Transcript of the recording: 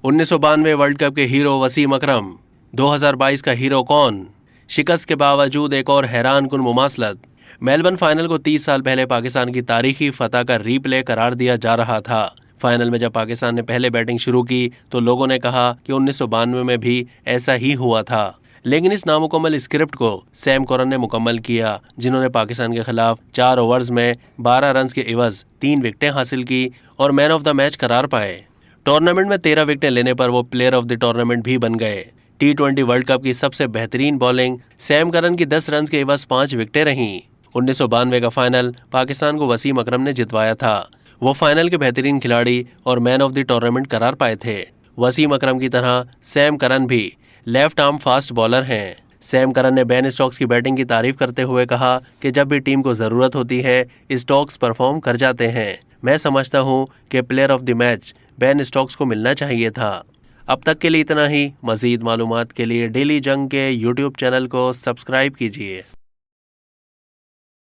1992 world cup के hero Wasim अकरम, 2022 का hero कौन? शिकस्त के बावजूद एक और हैरान कुन मुमासलत। मेलबर्न फाइनल को 30 साल पहले पाकिस्तान की तारीखी फतह का रीप्ले करार दिया जा रहा था। फाइनल में जब पाकिस्तान ने पहले बैटिंग शुरू की तो लोगों ने कहा कि 1992 में भी ऐसा ही हुआ था, लेकिन इस नामुकम्मल स्क्रिप्ट को सैम करन ने मुकम्मल किया, जिन्होंने पाकिस्तान के खिलाफ 4 ओवर्स में 12 रन के एवज 3 विकेटें हासिल की और मैन ऑफ द मैच करार पाए। टूर्नामेंट में 13 विकेटें लेने पर वो प्लेयर ऑफ द टूर्नामेंट भी बन गए। T20 वर्ल्ड कप की सबसे बेहतरीन बॉलिंग सैम करन की 10 रन के एवज 5 विकेटें रहीं। 1992 का फाइनल पाकिस्तान को वसीम अकरम ने जितवाया था। वो फाइनल के बेहतरीन खिलाड़ी और मैन ऑफ द टूर्नामेंट करार पाए थे। वसीम अकरम की तरह सैम करन भी लेफ्ट आर्म फास्ट बॉलर हैं। सैम करन ने बेन स्टोक्स की बैटिंग की तारीफ करते हुए कहा कि जब भी टीम को जरूरत होती है स्टोक्स परफॉर्म कर जाते हैं। मैं समझता हूं कि player of the match Ben Stokes को मिलना चाहिए था। अब तक के लिए इतना ही। मजीद मालूमात के लिए डेली जंग के YouTube चैनल को सब्सक्राइब कीजिए।